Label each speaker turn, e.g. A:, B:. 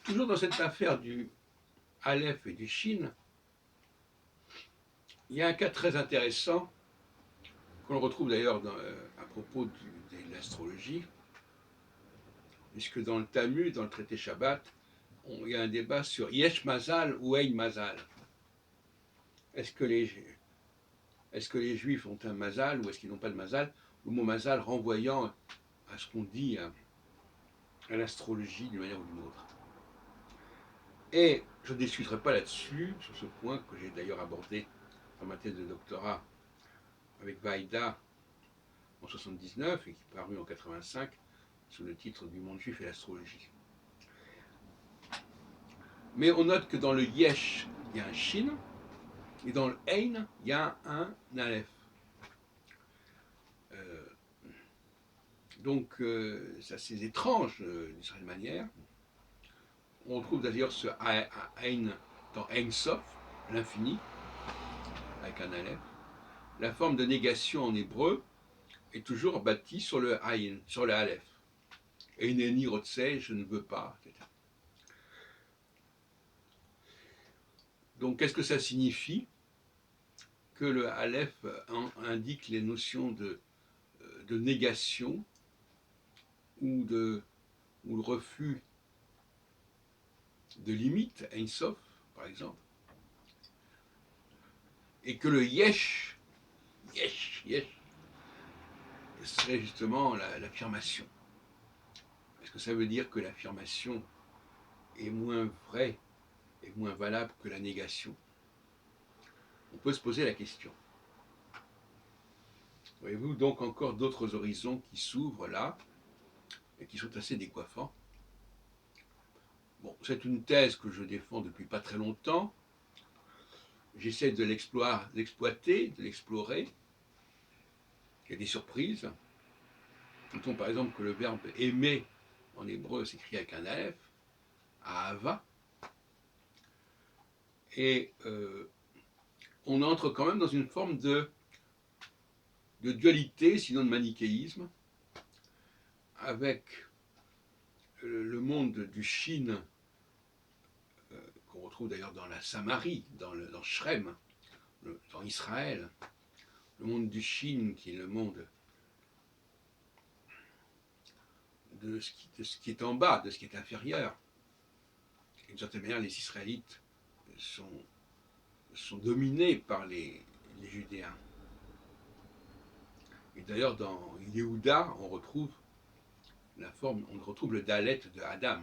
A: Toujours dans cette affaire du Aleph et du Shin, il y a un cas très intéressant qu'on retrouve d'ailleurs à propos de l'astrologie, puisque dans le Talmud, dans le traité Shabbat, il y a un débat sur Yesh Mazal ou Ein Mazal. Est-ce que les Juifs ont un Mazal ou est-ce qu'ils n'ont pas de Mazal? Le mot Mazal renvoyant à ce qu'on dit à l'astrologie d'une manière ou d'une autre. Et je ne discuterai pas là-dessus, sur ce point que j'ai d'ailleurs abordé dans ma thèse de doctorat avec Vaïda en 79 et qui est paru en 85 sous le titre du monde juif et l'astrologie. Mais on note que dans le Yesh, il y a un Shin, et dans le Ein, il y a un Aleph. Donc, c'est assez étrange d'une certaine manière. On retrouve d'ailleurs ce Ein dans Ein Sof, l'infini, avec un Aleph. La forme de négation en hébreu est toujours bâtie sur le Ein, sur le Aleph. Eineni rotsei, je ne veux pas, etc. Donc, qu'est-ce que ça signifie? Que le Aleph indique les notions de négation ou le refus de limite, Ein Sof, par exemple, et que le Yesh serait justement l'affirmation. Est-ce que ça veut dire que l'affirmation est moins vraie et moins valable que la négation? On peut se poser la question. Voyez-vous, donc encore d'autres horizons qui s'ouvrent là et qui sont assez décoiffants. Bon, c'est une thèse que je défends depuis pas très longtemps. J'essaie de l'exploiter, de l'explorer. Il y a des surprises. Notons par exemple que le verbe aimer en hébreu s'écrit avec un Aleph, Ahava. Et on entre quand même dans une forme de dualité, sinon de manichéisme, avec le monde du Shin, qu'on retrouve d'ailleurs dans la Samarie, dans Shrem, dans Israël, le monde du Shin qui est le monde de ce qui est en bas, de ce qui est inférieur. Et d'une certaine manière, les Israélites sont dominés par les Judéens. Et d'ailleurs, dans Yehuda, on retrouve le Dalet de Adam.